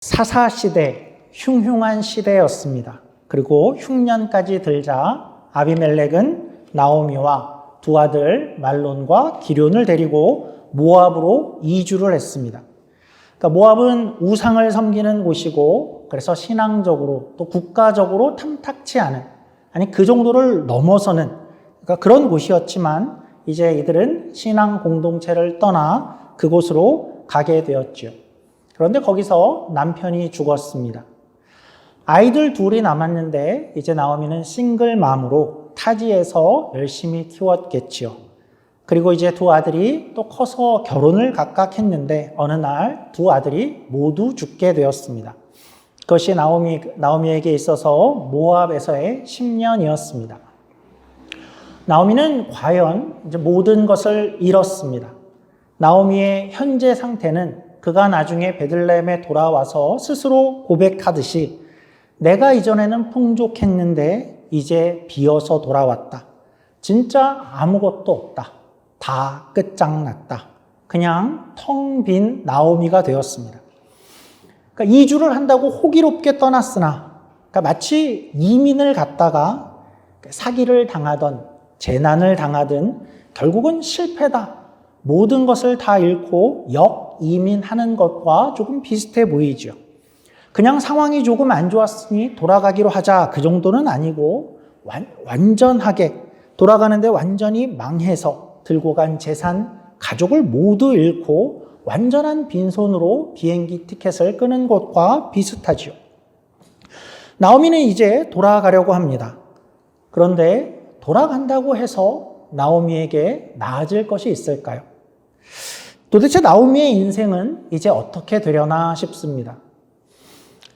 사사시대, 흉흉한 시대였습니다. 그리고 흉년까지 들자 아비멜렉은 나오미와 두 아들 말론과 기럐을 데리고 모압으로 이주를 했습니다. 그러니까 모압은 우상을 섬기는 곳이고, 그래서 신앙적으로 또 국가적으로 탐탁치 않은, 아니 그 정도를 넘어서는 그러니까 그런 곳이었지만, 이제 이들은 신앙 공동체를 떠나 그곳으로 가게 되었죠. 그런데 거기서 남편이 죽었습니다. 아이들 둘이 남았는데 이제 나오미는 싱글맘으로 타지에서 열심히 키웠겠지요. 그리고 이제 두 아들이 또 커서 결혼을 각각 했는데 어느 날 두 아들이 모두 죽게 되었습니다. 그것이 나오미에게 있어서 모압에서의 10년이었습니다. 나오미는 과연 이제 모든 것을 잃었습니다. 나오미의 현재 상태는 그가 나중에 베들레헴에 돌아와서 스스로 고백하듯이 내가 이전에는 풍족했는데 이제 비어서 돌아왔다. 진짜 아무것도 없다. 다 끝장났다. 그냥 텅 빈 나오미가 되었습니다. 그러니까 이주를 한다고 호기롭게 떠났으나, 그러니까 마치 이민을 갔다가 사기를 당하던 재난을 당하든 결국은 실패다. 모든 것을 다 잃고 역이민하는 것과 조금 비슷해 보이죠. 그냥 상황이 조금 안 좋았으니 돌아가기로 하자, 그 정도는 아니고 완전하게 돌아가는데 완전히 망해서 들고 간 재산, 가족을 모두 잃고 완전한 빈손으로 비행기 티켓을 끄는 것과 비슷하죠. 나오미는 이제 돌아가려고 합니다. 그런데 돌아간다고 해서 나오미에게 나아질 것이 있을까요? 도대체 나오미의 인생은 이제 어떻게 되려나 싶습니다.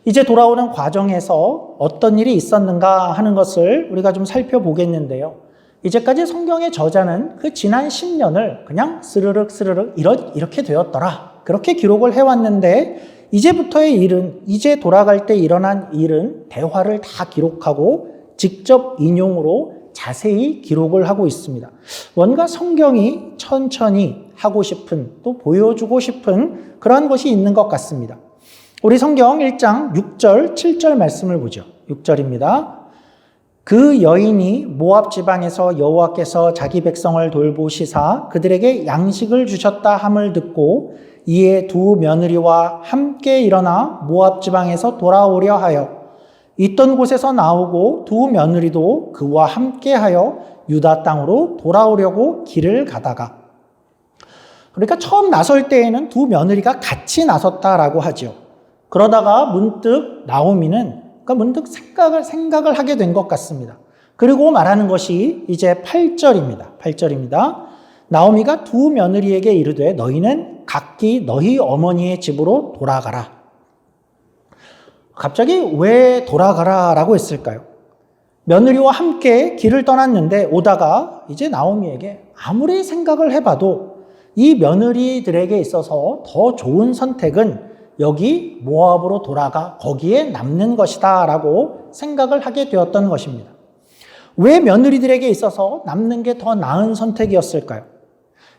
이제 돌아오는 과정에서 어떤 일이 있었는가 하는 것을 우리가 좀 살펴보겠는데요. 이제까지 성경의 저자는 그 지난 10년을 그냥 스르륵 이렇게 되었더라, 그렇게 기록을 해왔는데, 이제부터의 일은, 이제 돌아갈 때 일어난 일은 대화를 다 기록하고 직접 인용으로 자세히 기록을 하고 있습니다. 뭔가 성경이 천천히 하고 싶은, 또 보여주고 싶은 그런 것이 있는 것 같습니다. 우리 성경 1장 6절, 7절 말씀을 보죠. 6절입니다. 그 여인이 모압 지방에서 여호와께서 자기 백성을 돌보시사 그들에게 양식을 주셨다 함을 듣고 이에 두 며느리와 함께 일어나 모압 지방에서 돌아오려 하여 있던 곳에서 나오고 두 며느리도 그와 함께하여 유다 땅으로 돌아오려고 길을 가다가, 그러니까 처음 나설 때에는 두 며느리가 같이 나섰다라고 하죠. 그러다가 문득 나오미는 문득 생각을 하게 된 것 같습니다. 그리고 말하는 것이 이제 8절입니다. 나오미가 두 며느리에게 이르되 너희는 각기 너희 어머니의 집으로 돌아가라. 갑자기 왜 돌아가라라고 했을까요? 며느리와 함께 길을 떠났는데 오다가 이제 나오미에게 아무리 생각을 해봐도 이 며느리들에게 있어서 더 좋은 선택은 여기 모압으로 돌아가 거기에 남는 것이다 라고 생각을 하게 되었던 것입니다. 왜 며느리들에게 있어서 남는 게 더 나은 선택이었을까요?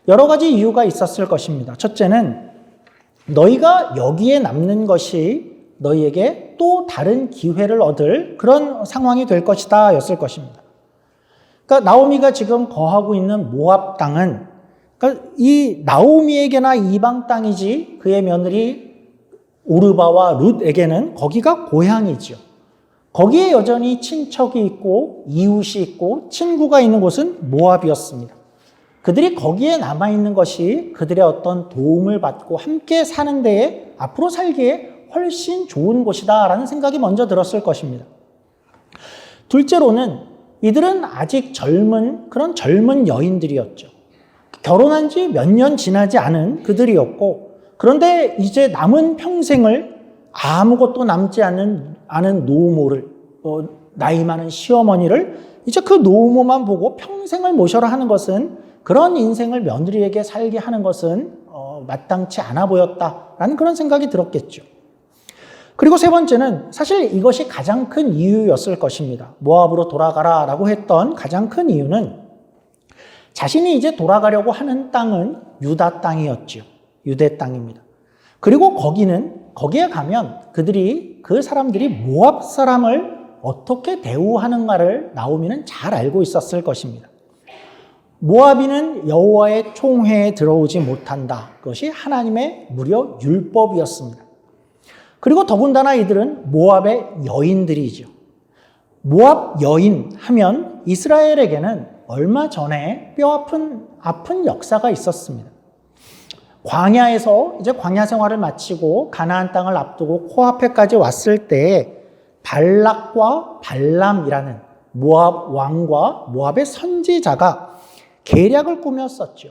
여러 가지 이유가 있었을 것입니다. 첫째는 너희가 여기에 남는 것이 너희에게 또 다른 기회를 얻을 그런 상황이 될 것이다 였을 것입니다. 그러니까 나오미가 지금 거하고 있는 모압 땅은, 그러니까 이 나오미에게나 이방 땅이지 그의 며느리 오르바와 룻에게는 거기가 고향이죠. 거기에 여전히 친척이 있고 이웃이 있고 친구가 있는 곳은 모압이었습니다. 그들이 거기에 남아있는 것이 그들의 어떤 도움을 받고 함께 사는 데에 앞으로 살기에 훨씬 좋은 곳이다 라는 생각이 먼저 들었을 것입니다. 둘째로는 이들은 아직 그런 젊은 여인들이었죠. 결혼한 지 몇 년 지나지 않은 그들이었고, 그런데 이제 남은 평생을 아무것도 남지 않은 노모를, 나이 많은 시어머니를 이제 그 노모만 보고 평생을 모셔라 하는 것은, 그런 인생을 며느리에게 살게 하는 것은 마땅치 않아 보였다라는 그런 생각이 들었겠죠. 그리고 세 번째는 사실 이것이 가장 큰 이유였을 것입니다. 모압으로 돌아가라라고 했던 가장 큰 이유는 자신이 이제 돌아가려고 하는 땅은 유다 땅이었죠. 유대 땅입니다. 그리고 거기는 거기에 가면 그 사람들이 모압 사람을 어떻게 대우하는가를 나오미는 잘 알고 있었을 것입니다. 모압인은 여호와의 총회에 들어오지 못한다. 그것이 하나님의 무려 율법이었습니다. 그리고 더군다나 이들은 모압의 여인들이죠. 모압 여인 하면 이스라엘에게는 얼마 전에 아픈 역사가 있었습니다. 광야에서 이제 광야 생활을 마치고 가나안 땅을 앞두고 코앞에까지 왔을 때 발락과 발람이라는 모압 왕과 모압의 선지자가 계략을 꾸몄었죠.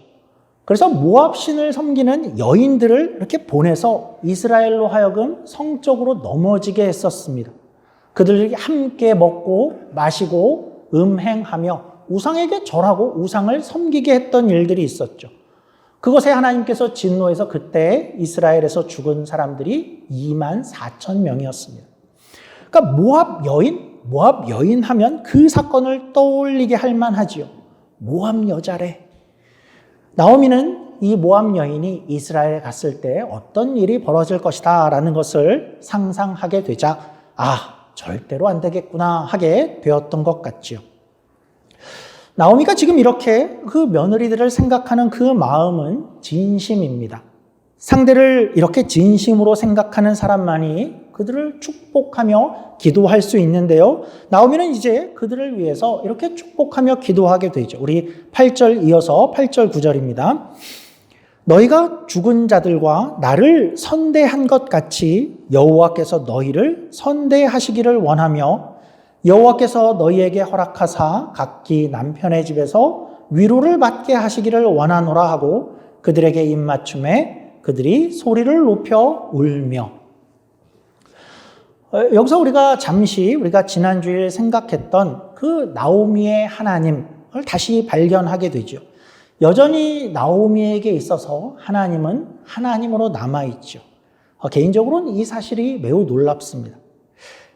그래서 모압 신을 섬기는 여인들을 이렇게 보내서 이스라엘로 하여금 성적으로 넘어지게 했었습니다. 그들이 함께 먹고 마시고 음행하며 우상에게 절하고 우상을 섬기게 했던 일들이 있었죠. 그것에 하나님께서 진노해서 그때 이스라엘에서 죽은 사람들이 24,000명이었습니다. 그러니까 모압 여인 하면 그 사건을 떠올리게 할 만하지요. 모압 여자래. 나오미는 이 모압 여인이 이스라엘에 갔을 때 어떤 일이 벌어질 것이다 라는 것을 상상하게 되자 절대로 안 되겠구나 하게 되었던 것 같지요. 나오미가 지금 이렇게 그 며느리들을 생각하는 그 마음은 진심입니다. 상대를 이렇게 진심으로 생각하는 사람만이 그들을 축복하며 기도할 수 있는데요. 나오미는 이제 그들을 위해서 이렇게 축복하며 기도하게 되죠. 우리 8절 이어서 8절 9절입니다. 너희가 죽은 자들과 나를 선대한 것 같이 여호와께서 너희를 선대하시기를 원하며 여호와께서 너희에게 허락하사 각기 남편의 집에서 위로를 받게 하시기를 원하노라 하고 그들에게 입맞춤에 그들이 소리를 높여 울며. 여기서 우리가 지난주에 생각했던 그 나오미의 하나님을 다시 발견하게 되죠. 여전히 나오미에게 있어서 하나님은 하나님으로 남아있죠. 개인적으로는 이 사실이 매우 놀랍습니다.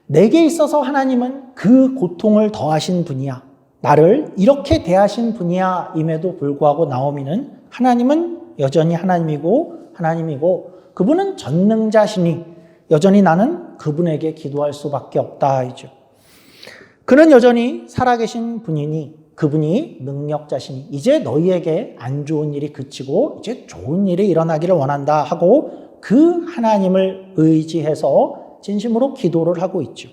내게 있어서 하나님은 그 고통을 더하신 분이야. 나를 이렇게 대하신 분이야. 임에도 불구하고 나오미는 하나님은 여전히 하나님이고 그분은 전능자시니 여전히 나는 그분에게 기도할 수밖에 없다. 이죠. 그는 여전히 살아계신 분이니 그분이 능력자시니 이제 너희에게 안 좋은 일이 그치고 이제 좋은 일이 일어나기를 원한다 하고 그 하나님을 의지해서 진심으로 기도를 하고 있죠.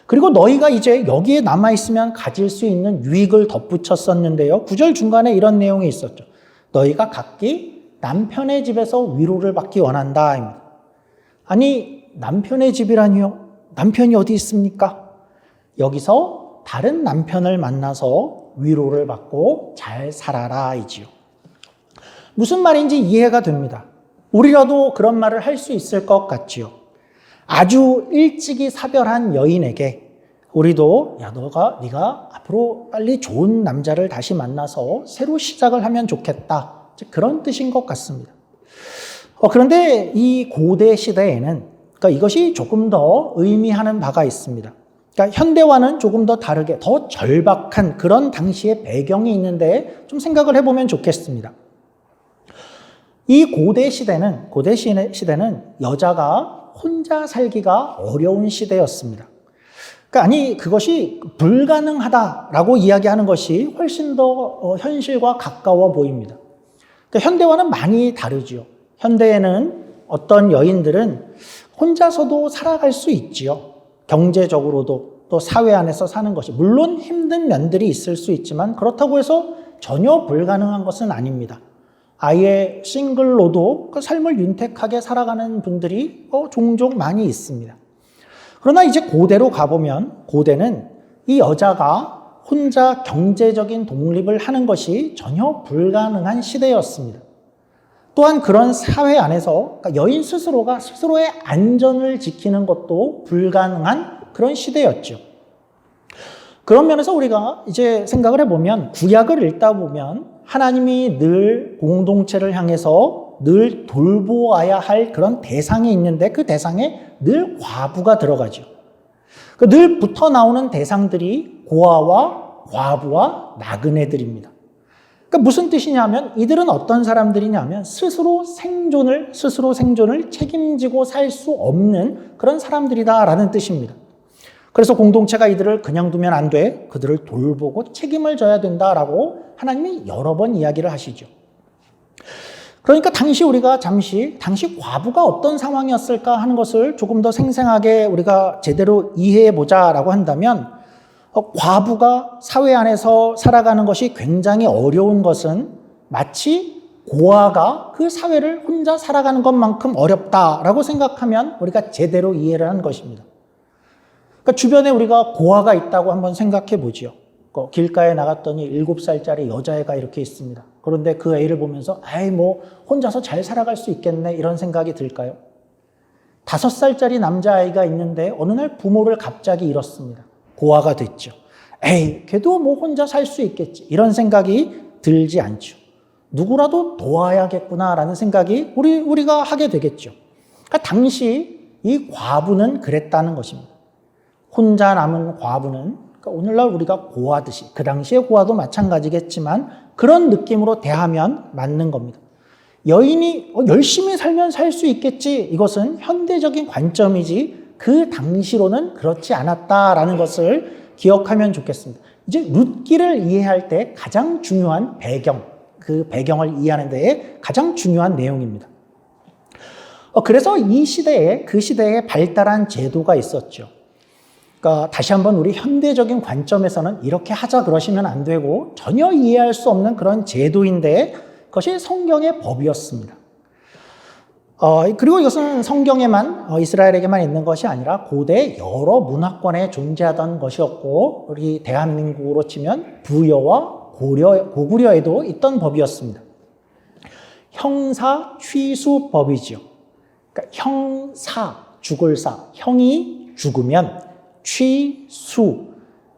그리고 너희가 이제 여기에 남아있으면 가질 수 있는 유익을 덧붙였었는데요. 9절 중간에 이런 내용이 있었죠. 너희가 각기 남편의 집에서 위로를 받기 원한다. 아니 남편의 집이라니요? 남편이 어디 있습니까? 여기서 다른 남편을 만나서 위로를 받고 잘 살아라 이지요. 무슨 말인지 이해가 됩니다. 우리라도 그런 말을 할 수 있을 것 같지요. 아주 일찍이 사별한 여인에게 우리도 네가 앞으로 빨리 좋은 남자를 다시 만나서 새로 시작을 하면 좋겠다. 그런 뜻인 것 같습니다. 그런데 이 고대 시대에는 그러니까 이것이 조금 더 의미하는 바가 있습니다. 그러니까 현대와는 조금 더 다르게 더 절박한 그런 당시의 배경이 있는데 좀 생각을 해보면 좋겠습니다. 이 고대 시대는 여자가 혼자 살기가 어려운 시대였습니다. 그러니까 그것이 불가능하다라고 이야기하는 것이 훨씬 더 현실과 가까워 보입니다. 그러니까 현대와는 많이 다르지요. 현대에는 어떤 여인들은 혼자서도 살아갈 수 있지요. 경제적으로도 또 사회 안에서 사는 것이 물론 힘든 면들이 있을 수 있지만 그렇다고 해서 전혀 불가능한 것은 아닙니다. 아예 싱글로도 그 삶을 윤택하게 살아가는 분들이 종종 많이 있습니다. 그러나 이제 고대로 가보면 고대는 이 여자가 혼자 경제적인 독립을 하는 것이 전혀 불가능한 시대였습니다. 또한 그런 사회 안에서 여인 스스로가 스스로의 안전을 지키는 것도 불가능한 그런 시대였죠. 그런 면에서 우리가 이제 생각을 해보면 구약을 읽다 보면 하나님이 늘 공동체를 향해서 늘 돌보아야 할 그런 대상이 있는데 그 대상에 늘 과부가 들어가죠. 늘 붙어 나오는 대상들이 고아와 과부와 나그네들입니다. 그러니까 무슨 뜻이냐면 이들은 어떤 사람들이냐면 스스로 생존을 책임지고 살 수 없는 그런 사람들이다라는 뜻입니다. 그래서 공동체가 이들을 그냥 두면 안 돼. 그들을 돌보고 책임을 져야 된다라고 하나님이 여러 번 이야기를 하시죠. 그러니까 당시 과부가 어떤 상황이었을까 하는 것을 조금 더 생생하게 우리가 제대로 이해해 보자라고 한다면, 과부가 사회 안에서 살아가는 것이 굉장히 어려운 것은 마치 고아가 그 사회를 혼자 살아가는 것만큼 어렵다라고 생각하면 우리가 제대로 이해를 하는 것입니다. 그러니까 주변에 우리가 고아가 있다고 한번 생각해 보지요. 길가에 나갔더니 7살짜리 여자애가 이렇게 있습니다. 그런데 그 애를 보면서 혼자서 잘 살아갈 수 있겠네 이런 생각이 들까요? 5살짜리 남자아이가 있는데 어느 날 부모를 갑자기 잃었습니다. 고아가 됐죠. 걔도 혼자 살 수 있겠지 이런 생각이 들지 않죠. 누구라도 도와야겠구나라는 생각이 우리가 하게 되겠죠. 그러니까 당시 이 과부는 그랬다는 것입니다. 혼자 남은 과부는, 그러니까 오늘날 우리가 고하듯이, 그 당시에 고아도 마찬가지겠지만 그런 느낌으로 대하면 맞는 겁니다. 여인이 열심히 살면 살 수 있겠지, 이것은 현대적인 관점이지 그 당시로는 그렇지 않았다라는 것을 기억하면 좋겠습니다. 이제 룻기를 이해할 때 가장 중요한 그 배경을 이해하는 데에 가장 중요한 내용입니다. 그래서 그 시대에 발달한 제도가 있었죠. 그러니까 다시 한번 우리 현대적인 관점에서는 이렇게 하자 그러시면 안 되고 전혀 이해할 수 없는 그런 제도인데 그것이 성경의 법이었습니다. 그리고 이것은 성경에만, 이스라엘에게만 있는 것이 아니라 고대 여러 문화권에 존재하던 것이었고, 우리 대한민국으로 치면 부여와 고구려에도 있던 법이었습니다. 형사 취수법이지요. 그러니까 죽을 사, 형이 죽으면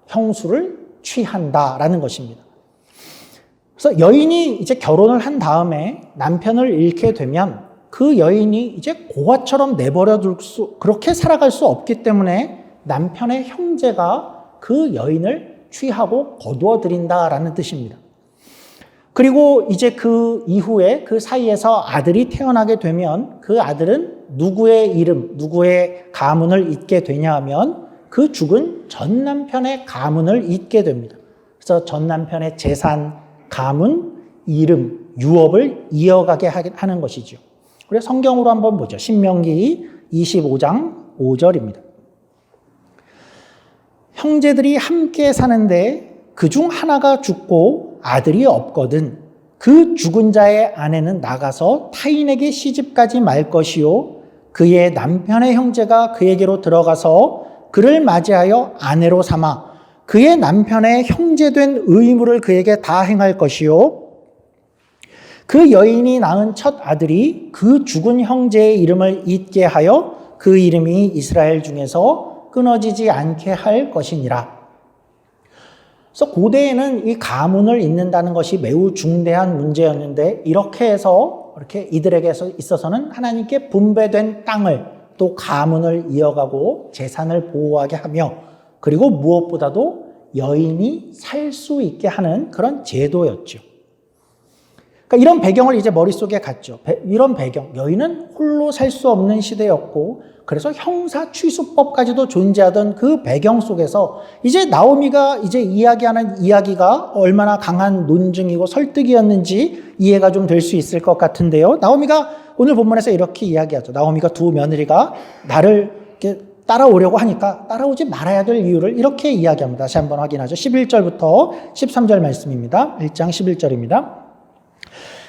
형수를 취한다라는 것입니다. 그래서 여인이 이제 결혼을 한 다음에 남편을 잃게 되면 그 여인이 이제 고아처럼 그렇게 살아갈 수 없기 때문에 남편의 형제가 그 여인을 취하고 거두어 들인다라는 뜻입니다. 그리고 이제 그 이후에 그 사이에서 아들이 태어나게 되면 그 아들은 누구의 가문을 잇게 되냐 하면 그 죽은 전 남편의 가문을 잇게 됩니다. 그래서 전 남편의 재산, 가문, 이름, 유업을 이어가게 하는 것이죠. 그래서 성경으로 한번 보죠. 신명기 25장 5절입니다. 형제들이 함께 사는데 그중 하나가 죽고 아들이 없거든 그 죽은 자의 아내는 나가서 타인에게 시집가지 말 것이요 그의 남편의 형제가 그에게로 들어가서 그를 맞이하여 아내로 삼아 그의 남편의 형제된 의무를 그에게 다 행할 것이요 그 여인이 낳은 첫 아들이 그 죽은 형제의 이름을 잇게 하여 그 이름이 이스라엘 중에서 끊어지지 않게 할 것이니라. 그래서 고대에는 이 가문을 잇는다는 것이 매우 중대한 문제였는데 이렇게 해서 이들에게 있어서는 하나님께 분배된 땅을 또 가문을 이어가고 재산을 보호하게 하며 그리고 무엇보다도 여인이 살 수 있게 하는 그런 제도였죠. 그러니까 이런 배경을 이제 머릿속에 갖죠. 이런 배경, 여인은 홀로 살 수 없는 시대였고 그래서 형사 취수법까지도 존재하던 그 배경 속에서 이제 나오미가 이제 이야기하는 이야기가 얼마나 강한 논증이고 설득이었는지 이해가 좀 될 수 있을 것 같은데요. 나오미가 오늘 본문에서 이렇게 이야기하죠. 나오미가 두 며느리가 나를 이렇게 따라오려고 하니까 따라오지 말아야 될 이유를 이렇게 이야기합니다. 다시 한번 확인하죠. 11절부터 13절 말씀입니다. 1장 11절입니다.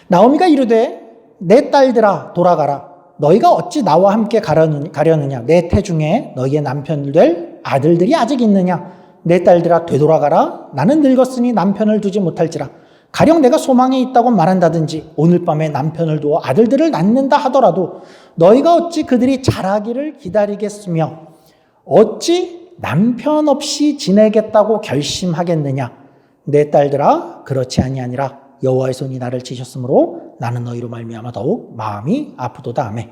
나오미가 이르되 내 딸들아 돌아가라. 너희가 어찌 나와 함께 가려느냐. 내 태중에 너희의 남편 될 아들들이 아직 있느냐. 내 딸들아 되돌아가라. 나는 늙었으니 남편을 두지 못할지라. 가령 내가 소망이 있다고 말한다든지 오늘 밤에 남편을 두어 아들들을 낳는다 하더라도 너희가 어찌 그들이 자라기를 기다리겠으며 어찌 남편 없이 지내겠다고 결심하겠느냐. 내 딸들아 그렇지 아니하니라. 여호와의 손이 나를 치셨으므로 나는 너희로 말미암아 더욱 마음이 아프도다 하매.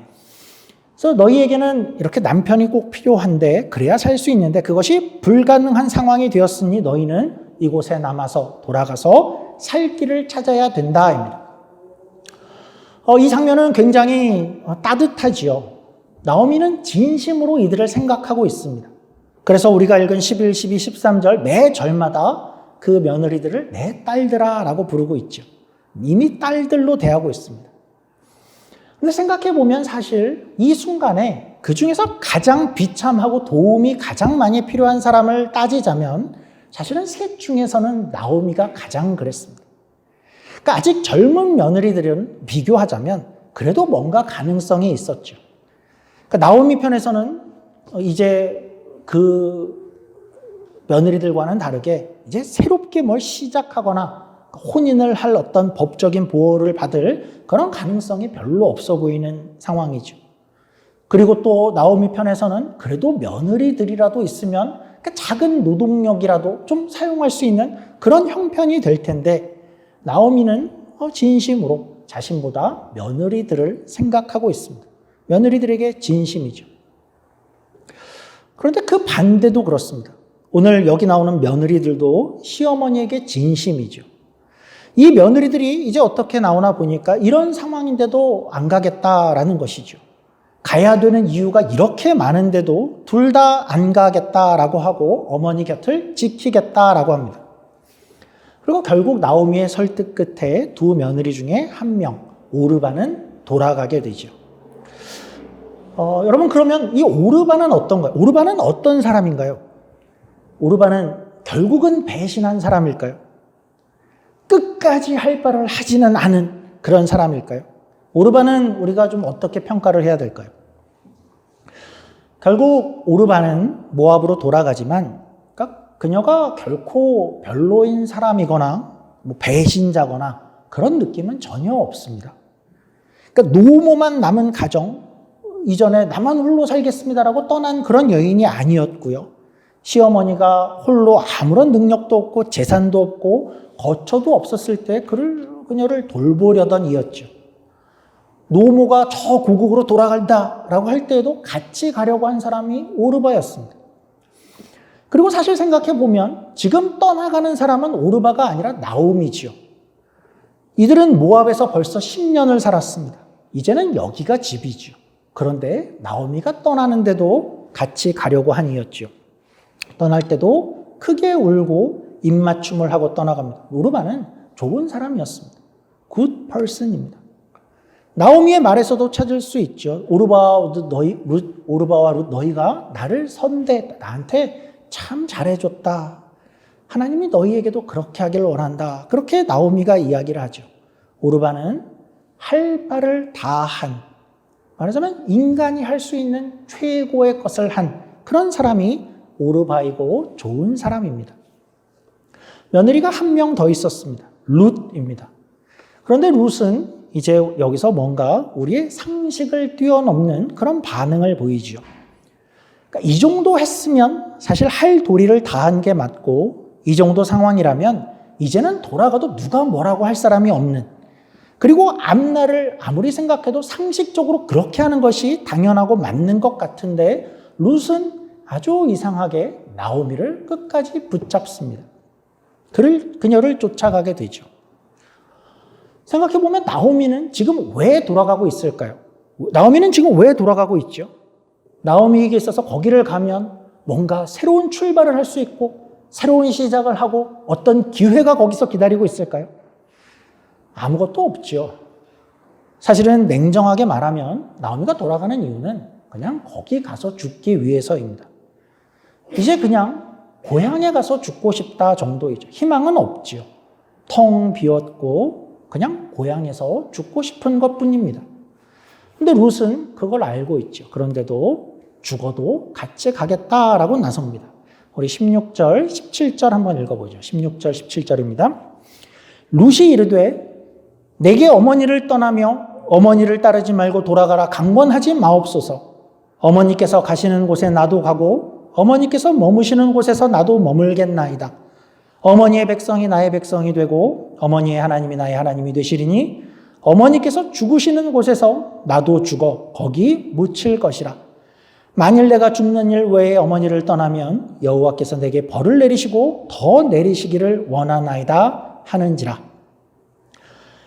그래서 너희에게는 이렇게 남편이 꼭 필요한데 그래야 살 수 있는데 그것이 불가능한 상황이 되었으니 너희는 이곳에 남아서 돌아가서 살 길을 찾아야 된다입니다. 이 장면은 굉장히 따뜻하지요. 나오미는 진심으로 이들을 생각하고 있습니다. 그래서 우리가 읽은 11, 12, 13절 매 절마다 그 며느리들을 내 딸들아 라고 부르고 있죠. 이미 딸들로 대하고 있습니다. 근데 생각해보면 사실 이 순간에 그 중에서 가장 비참하고 도움이 가장 많이 필요한 사람을 따지자면 사실은 셋 중에서는 나오미가 가장 그랬습니다. 그러니까 아직 젊은 며느리들은 비교하자면 그래도 뭔가 가능성이 있었죠. 그러니까 나오미 편에서는 이제 그 며느리들과는 다르게 이제 새롭게 뭘 시작하거나 혼인을 할 어떤 법적인 보호를 받을 그런 가능성이 별로 없어 보이는 상황이죠. 그리고 또 나오미 편에서는 그래도 며느리들이라도 있으면 작은 노동력이라도 좀 사용할 수 있는 그런 형편이 될 텐데 나오미는 진심으로 자신보다 며느리들을 생각하고 있습니다. 며느리들에게 진심이죠. 그런데 그 반대도 그렇습니다. 오늘 여기 나오는 며느리들도 시어머니에게 진심이죠. 이 며느리들이 이제 어떻게 나오나 보니까 이런 상황인데도 안 가겠다라는 것이죠. 가야 되는 이유가 이렇게 많은데도 둘 다 안 가겠다라고 하고 어머니 곁을 지키겠다라고 합니다. 그리고 결국 나오미의 설득 끝에 두 며느리 중에 한 명, 오르바는 돌아가게 되죠. 여러분 그러면 이 오르바는 어떤가요? 오르바는 어떤 사람인가요? 오르바는 결국은 배신한 사람일까요? 끝까지 할 바를 하지는 않은 그런 사람일까요? 오르바는 우리가 좀 어떻게 평가를 해야 될까요? 결국 오르바는 모압으로 돌아가지만 그녀가 결코 별로인 사람이거나 배신자거나 그런 느낌은 전혀 없습니다. 그러니까 노모만 남은 가정, 이전에 나만 홀로 살겠습니다라고 떠난 그런 여인이 아니었고요. 시어머니가 홀로 아무런 능력도 없고 재산도 없고 거처도 없었을 때 그녀를 돌보려던 이였죠. 노모가 저 고국으로 돌아간다라고 할 때에도 같이 가려고 한 사람이 오르바였습니다. 그리고 사실 생각해보면 지금 떠나가는 사람은 오르바가 아니라 나오미지요. 이들은 모압에서 벌써 10년을 살았습니다. 이제는 여기가 집이죠. 그런데 나오미가 떠나는데도 같이 가려고 한 이였죠. 떠날 때도 크게 울고 입맞춤을 하고 떠나갑니다. 오르바는 좋은 사람이었습니다. good person입니다. 나오미의 말에서도 찾을 수 있죠. 오르바와 룻 너희가 나를 선대했다. 나한테 참 잘해줬다. 하나님이 너희에게도 그렇게 하길 원한다. 그렇게 나오미가 이야기를 하죠. 오르바는 할 바를 다 한, 말하자면 인간이 할 수 있는 최고의 것을 한 그런 사람이 오르바이고 좋은 사람입니다. 며느리가 한 명 더 있었습니다. 룻입니다. 그런데 룻은 이제 여기서 뭔가 우리의 상식을 뛰어넘는 그런 반응을 보이죠. 그러니까 이 정도 했으면 사실 할 도리를 다한 게 맞고 이 정도 상황이라면 이제는 돌아가도 누가 뭐라고 할 사람이 없는, 그리고 앞날을 아무리 생각해도 상식적으로 그렇게 하는 것이 당연하고 맞는 것 같은데 룻은 아주 이상하게 나오미를 끝까지 붙잡습니다. 그녀를 쫓아가게 되죠. 생각해보면 나오미는 지금 왜 돌아가고 있을까요? 나오미는 지금 왜 돌아가고 있죠? 나오미에게 있어서 거기를 가면 뭔가 새로운 출발을 할 수 있고 새로운 시작을 하고 어떤 기회가 거기서 기다리고 있을까요? 아무것도 없죠. 사실은 냉정하게 말하면 나오미가 돌아가는 이유는 그냥 거기 가서 죽기 위해서입니다. 이제 그냥 고향에 가서 죽고 싶다 정도이죠. 희망은 없지요. 텅 비었고 그냥 고향에서 죽고 싶은 것뿐입니다. 근데 룻은 그걸 알고 있죠. 그런데도 죽어도 같이 가겠다라고 나섭니다. 우리 16절, 17절 한번 읽어보죠. 16절, 17절입니다. 룻이 이르되 내게 어머니를 떠나며 어머니를 따르지 말고 돌아가라 강권하지 마옵소서. 어머니께서 가시는 곳에 나도 가고 어머니께서 머무시는 곳에서 나도 머물겠나이다. 어머니의 백성이 나의 백성이 되고 어머니의 하나님이 나의 하나님이 되시리니 어머니께서 죽으시는 곳에서 나도 죽어 거기 묻힐 것이라. 만일 내가 죽는 일 외에 어머니를 떠나면 여호와께서 내게 벌을 내리시고 더 내리시기를 원하나이다 하는지라.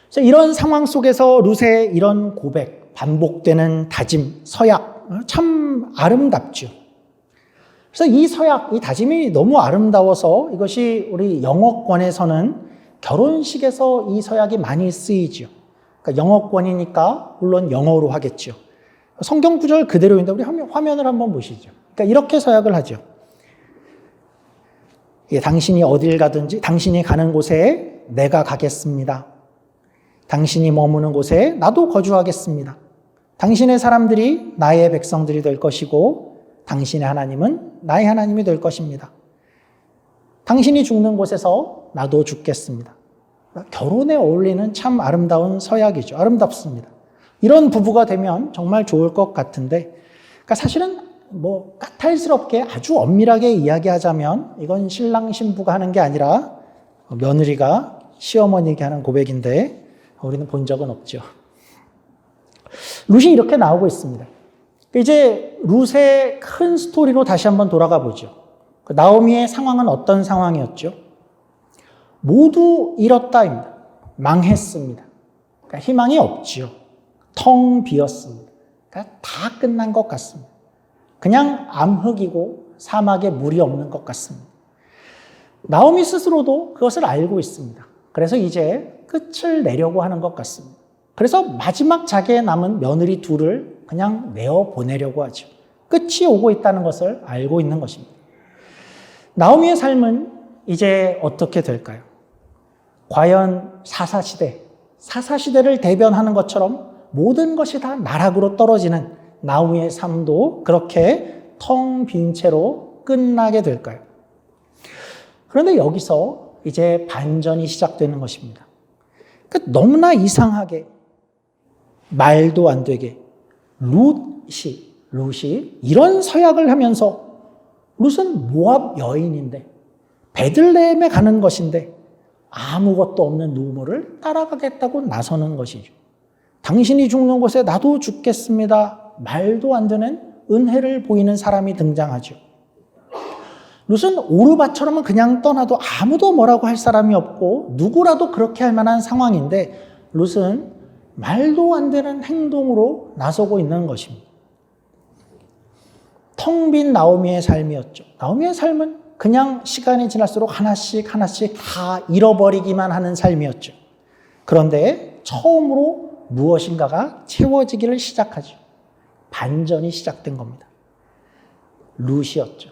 그래서 이런 상황 속에서 룻의 이런 고백, 반복되는 다짐, 서약, 참 아름답죠. 그래서 이 서약, 이 다짐이 너무 아름다워서 이것이 우리 영어권에서는 결혼식에서 이 서약이 많이 쓰이죠. 그러니까 영어권이니까 물론 영어로 하겠죠. 성경 구절 그대로인데 우리 화면을 한번 보시죠. 그러니까 이렇게 서약을 하죠. 예, 당신이 어딜 가든지 당신이 가는 곳에 내가 가겠습니다. 당신이 머무는 곳에 나도 거주하겠습니다. 당신의 사람들이 나의 백성들이 될 것이고 당신의 하나님은 나의 하나님이 될 것입니다. 당신이 죽는 곳에서 나도 죽겠습니다. 결혼에 어울리는 참 아름다운 서약이죠. 아름답습니다. 이런 부부가 되면 정말 좋을 것 같은데, 그러니까 사실은 뭐 까탈스럽게 아주 엄밀하게 이야기하자면 이건 신랑 신부가 하는 게 아니라 며느리가 시어머니에게 하는 고백인데 우리는 본 적은 없죠. 룻이 이렇게 나오고 있습니다. 이제 룻의 큰 스토리로 다시 한번 돌아가 보죠. 나오미의 상황은 어떤 상황이었죠? 모두 잃었다입니다. 망했습니다. 그러니까 희망이 없지요. 텅 비었습니다. 그러니까 다 끝난 것 같습니다. 그냥 암흑이고 사막에 물이 없는 것 같습니다. 나오미 스스로도 그것을 알고 있습니다. 그래서 이제 끝을 내려고 하는 것 같습니다. 그래서 마지막 자기에 남은 며느리 둘을 그냥 내어 보내려고 하죠. 끝이 오고 있다는 것을 알고 있는 것입니다. 나오미의 삶은 이제 어떻게 될까요? 과연 사사시대를 대변하는 것처럼 모든 것이 다 나락으로 떨어지는 나오미의 삶도 그렇게 텅 빈 채로 끝나게 될까요? 그런데 여기서 이제 반전이 시작되는 것입니다. 그러니까 너무나 이상하게 말도 안 되게 룻이 이런 서약을 하면서 룻은 모압 여인인데 베들레헴에 가는 것인데 아무것도 없는 누모를 따라가겠다고 나서는 것이죠. 당신이 죽는 곳에 나도 죽겠습니다. 말도 안 되는 은혜를 보이는 사람이 등장하죠. 룻은 오르바처럼은 그냥 떠나도 아무도 뭐라고 할 사람이 없고 누구라도 그렇게 할 만한 상황인데 룻은 말도 안 되는 행동으로 나서고 있는 것입니다. 텅 빈 나오미의 삶이었죠. 나오미의 삶은 그냥 시간이 지날수록 하나씩 다 잃어버리기만 하는 삶이었죠. 그런데 처음으로 무엇인가가 채워지기를 시작하죠. 반전이 시작된 겁니다. 룻이었죠.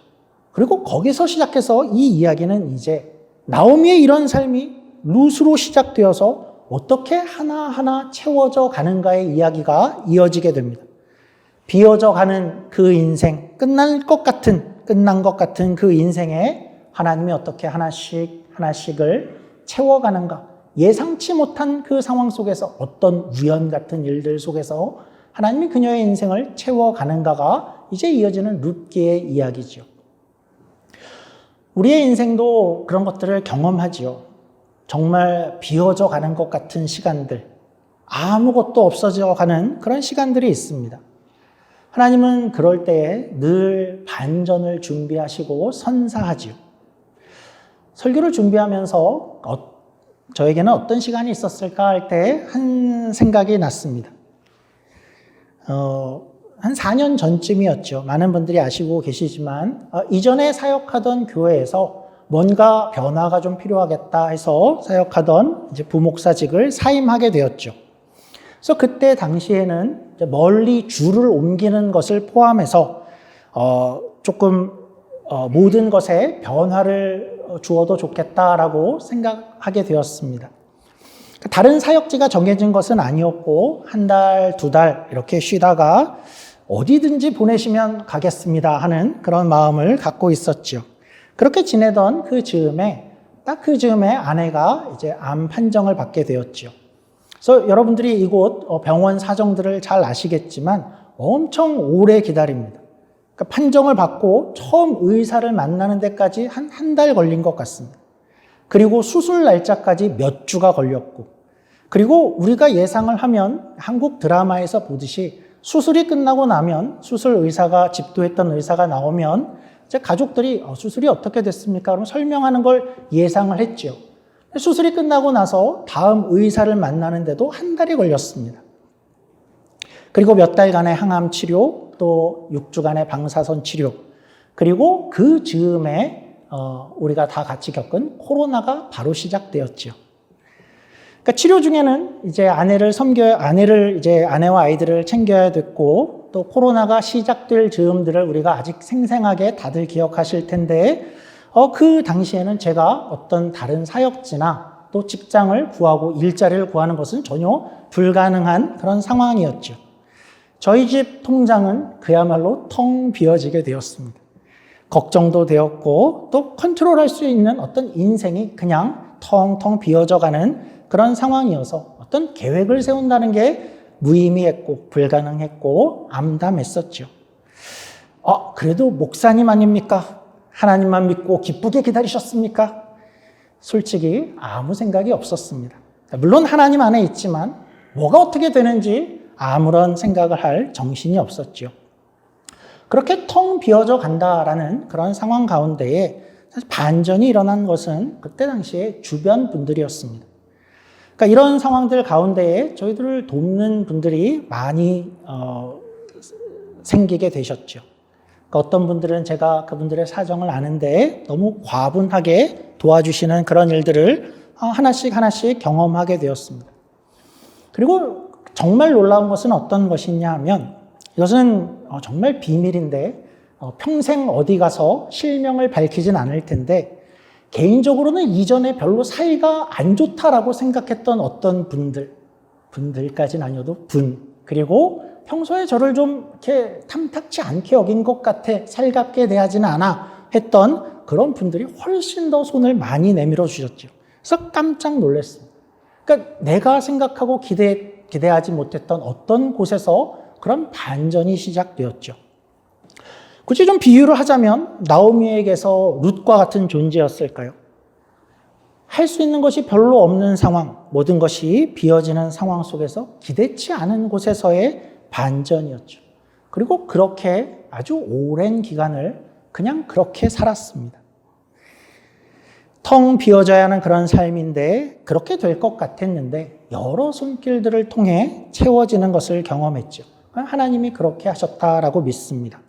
그리고 거기서 시작해서 이 이야기는 이제 나오미의 이런 삶이 룻으로 시작되어서 어떻게 하나하나 채워져 가는가의 이야기가 이어지게 됩니다. 비어져 가는 그 인생, 끝난 것 같은 그 인생에 하나님이 어떻게 하나씩을 채워가는가, 예상치 못한 그 상황 속에서 어떤 우연 같은 일들 속에서 하나님이 그녀의 인생을 채워가는가가 이제 이어지는 룻기의 이야기죠. 우리의 인생도 그런 것들을 경험하지요. 정말 비어져 가는 것 같은 시간들, 아무것도 없어져 가는 그런 시간들이 있습니다. 하나님은 그럴 때에 늘 반전을 준비하시고 선사하지요. 설교를 준비하면서 저에게는 어떤 시간이 있었을까 할 때 한 생각이 났습니다. 한 4년 전쯤이었죠. 많은 분들이 아시고 계시지만 이전에 사역하던 교회에서 뭔가 변화가 좀 필요하겠다 해서 사역하던 이제 부목사직을 사임하게 되었죠. 그래서 그때 당시에는 멀리 주를 옮기는 것을 포함해서 조금 모든 것에 변화를 주어도 좋겠다라고 생각하게 되었습니다. 다른 사역지가 정해진 것은 아니었고 한 달, 두 달 이렇게 쉬다가 어디든지 보내시면 가겠습니다 하는 그런 마음을 갖고 있었죠. 그렇게 지내던 그 즈음에 아내가 이제 암 판정을 받게 되었죠. 그래서 여러분들이 이곳 병원 사정들을 잘 아시겠지만 엄청 오래 기다립니다. 그러니까 판정을 받고 처음 의사를 만나는 데까지 한 달 걸린 것 같습니다. 그리고 수술 날짜까지 몇 주가 걸렸고, 그리고 우리가 예상을 하면 한국 드라마에서 보듯이 수술이 끝나고 나면 수술 의사가 집도했던 의사가 나오면 이제 가족들이 수술이 어떻게 됐습니까? 그럼 설명하는 걸 예상을 했죠. 수술이 끝나고 나서 다음 의사를 만나는데도 한 달이 걸렸습니다. 그리고 몇 달간의 항암 치료, 또 6주간의 방사선 치료, 그리고 그 즈음에 우리가 다 같이 겪은 코로나가 바로 시작되었죠. 그러니까 치료 중에는 이제 아내와 아이들을 챙겨야 됐고, 또 코로나가 시작될 즈음들을 우리가 아직 생생하게 다들 기억하실 텐데, 그 당시에는 제가 어떤 다른 사역지나 또 직장을 구하고 일자리를 구하는 것은 전혀 불가능한 그런 상황이었죠. 저희 집 통장은 그야말로 텅 비어지게 되었습니다. 걱정도 되었고, 또 컨트롤할 수 있는 어떤 인생이 그냥 텅텅 비어져 가는 그런 상황이어서 어떤 계획을 세운다는 게 무의미했고 불가능했고 암담했었죠. 그래도 목사님 아닙니까? 하나님만 믿고 기쁘게 기다리셨습니까? 솔직히 아무 생각이 없었습니다. 물론 하나님 안에 있지만 뭐가 어떻게 되는지 아무런 생각을 할 정신이 없었죠. 그렇게 텅 비어져 간다라는 그런 상황 가운데에 사실 반전이 일어난 것은 그때 당시에 주변 분들이었습니다. 그러니까 이런 상황들 가운데에 저희들을 돕는 분들이 많이 생기게 되셨죠. 그러니까 어떤 분들은 제가 그분들의 사정을 아는데 너무 과분하게 도와주시는 그런 일들을 하나씩 경험하게 되었습니다. 그리고 정말 놀라운 것은 어떤 것이냐 하면 이것은 정말 비밀인데 평생 어디 가서 실명을 밝히진 않을 텐데 개인적으로는 이전에 별로 사이가 안 좋다라고 생각했던 어떤 분들까지는 아니어도 그리고 평소에 저를 좀 이렇게 탐탁치 않게 여긴 것 같아, 살갑게 대하지는 않아 했던 그런 분들이 훨씬 더 손을 많이 내밀어 주셨죠. 그래서 깜짝 놀랐습니다. 그러니까 내가 생각하고 기대하지 못했던 어떤 곳에서 그런 반전이 시작되었죠. 굳이 좀 비유를 하자면 나오미에게서 룻과 같은 존재였을까요? 할 수 있는 것이 별로 없는 상황, 모든 것이 비어지는 상황 속에서 기대치 않은 곳에서의 반전이었죠. 그리고 그렇게 아주 오랜 기간을 그냥 그렇게 살았습니다. 텅 비어져야 하는 그런 삶인데 그렇게 될 것 같았는데 여러 손길들을 통해 채워지는 것을 경험했죠. 하나님이 그렇게 하셨다라고 믿습니다.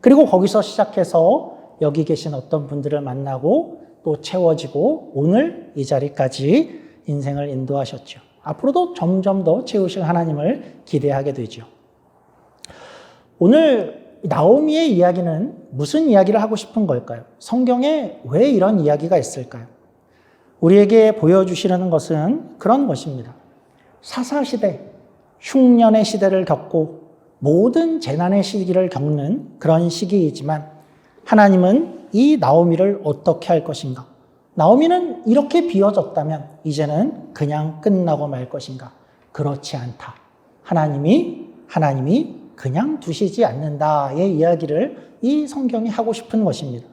그리고 거기서 시작해서 여기 계신 어떤 분들을 만나고 또 채워지고 오늘 이 자리까지 인생을 인도하셨죠. 앞으로도 점점 더 채우실 하나님을 기대하게 되죠. 오늘 나오미의 이야기는 무슨 이야기를 하고 싶은 걸까요? 성경에 왜 이런 이야기가 있을까요? 우리에게 보여주시려는 것은 그런 것입니다. 사사시대, 흉년의 시대를 겪고 모든 재난의 시기를 겪는 그런 시기이지만 하나님은 이 나오미를 어떻게 할 것인가? 나오미는 이렇게 비어졌다면 이제는 그냥 끝나고 말 것인가? 그렇지 않다. 하나님이 그냥 두시지 않는다의 이야기를 이 성경이 하고 싶은 것입니다.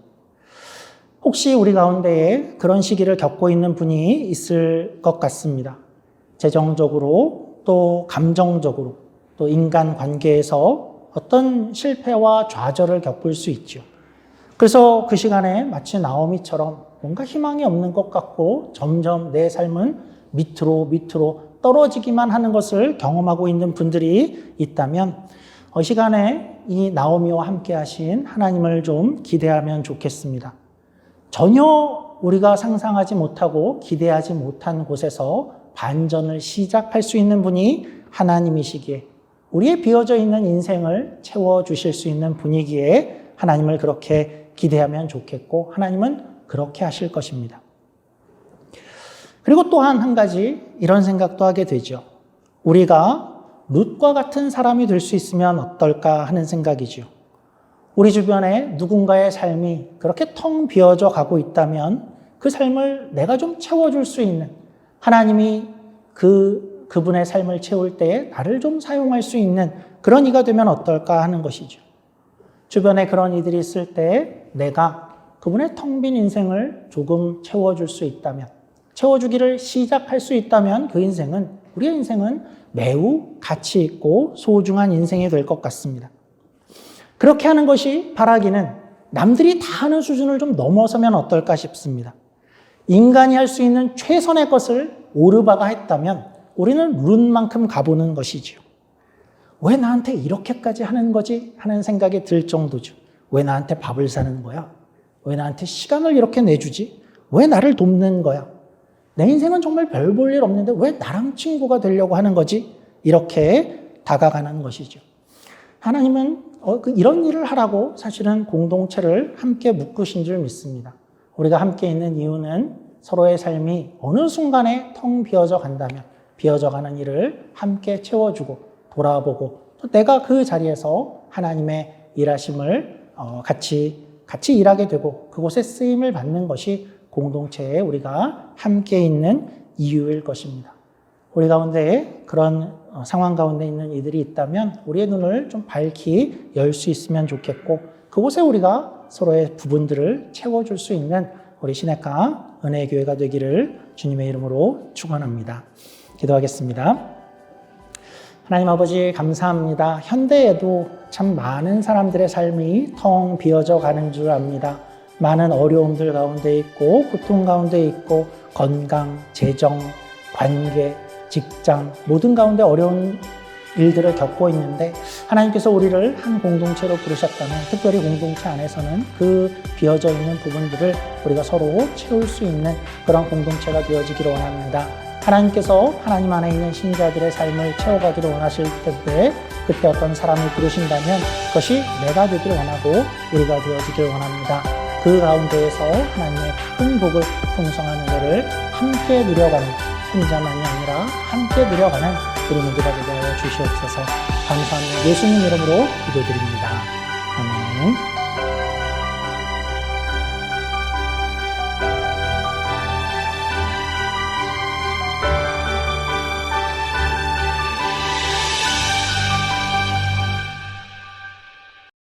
혹시 우리 가운데에 그런 시기를 겪고 있는 분이 있을 것 같습니다. 재정적으로 또 감정적으로 또 인간 관계에서 어떤 실패와 좌절을 겪을 수 있죠. 그래서 그 시간에 마치 나오미처럼 뭔가 희망이 없는 것 같고 점점 내 삶은 밑으로 떨어지기만 하는 것을 경험하고 있는 분들이 있다면 이 시간에 이 나오미와 함께 하신 하나님을 좀 기대하면 좋겠습니다. 전혀 우리가 상상하지 못하고 기대하지 못한 곳에서 반전을 시작할 수 있는 분이 하나님이시기에 우리의 비어져 있는 인생을 채워주실 수 있는 분이기에 하나님을 그렇게 기대하면 좋겠고 하나님은 그렇게 하실 것입니다. 그리고 또한 한 가지 이런 생각도 하게 되죠. 우리가 룻과 같은 사람이 될 수 있으면 어떨까 하는 생각이죠. 우리 주변에 누군가의 삶이 그렇게 텅 비어져 가고 있다면 그 삶을 내가 좀 채워줄 수 있는 하나님이 그분의 삶을 채울 때에 나를 좀 사용할 수 있는 그런 이가 되면 어떨까 하는 것이죠. 주변에 그런 이들이 있을 때 내가 그분의 텅 빈 인생을 조금 채워줄 수 있다면, 채워주기를 시작할 수 있다면 우리의 인생은 매우 가치 있고 소중한 인생이 될 것 같습니다. 그렇게 하는 것이 바라기는 남들이 다 하는 수준을 좀 넘어서면 어떨까 싶습니다. 인간이 할 수 있는 최선의 것을 오르바가 했다면 우리는 룬만큼 가보는 것이지요. 왜 나한테 이렇게까지 하는 거지? 하는 생각이 들 정도죠. 왜 나한테 밥을 사는 거야? 왜 나한테 시간을 이렇게 내주지? 왜 나를 돕는 거야? 내 인생은 정말 별 볼 일 없는데 왜 나랑 친구가 되려고 하는 거지? 이렇게 다가가는 것이죠. 하나님은 이런 일을 하라고 사실은 공동체를 함께 묶으신 줄 믿습니다. 우리가 함께 있는 이유는 서로의 삶이 어느 순간에 텅 비어져 간다면 비어져 가는 일을 함께 채워주고 돌아보고 또 내가 그 자리에서 하나님의 일하심을 같이 일하게 되고 그곳에 쓰임을 받는 것이 공동체에 우리가 함께 있는 이유일 것입니다. 우리 가운데 그런 상황 가운데 있는 이들이 있다면 우리의 눈을 좀 밝히 열 수 있으면 좋겠고 그곳에 우리가 서로의 부분들을 채워줄 수 있는 우리 시내가 은혜의 교회가 되기를 주님의 이름으로 축원합니다. 기도하겠습니다. 하나님 아버지 감사합니다. 현대에도 참 많은 사람들의 삶이 텅 비어져 가는 줄 압니다. 많은 어려움들 가운데 있고 고통 가운데 있고 건강, 재정, 관계, 직장 모든 가운데 어려운 일들을 겪고 있는데 하나님께서 우리를 한 공동체로 부르셨다면 특별히 공동체 안에서는 그 비어져 있는 부분들을 우리가 서로 채울 수 있는 그런 공동체가 되어지기를 원합니다. 하나님께서 하나님 안에 있는 신자들의 삶을 채워가기를 원하실 텐데 그때 어떤 사람을 부르신다면 그것이 내가 되기를 원하고 우리가 되어지기를 원합니다. 그 가운데에서 하나님의 큰 복을 풍성한 은혜를 함께 누려가는 혼자만이 아니라 함께 누려가는 우리 모두가 되게 하여 주시옵소서. 감사합니다. 예수님 이름으로 기도드립니다.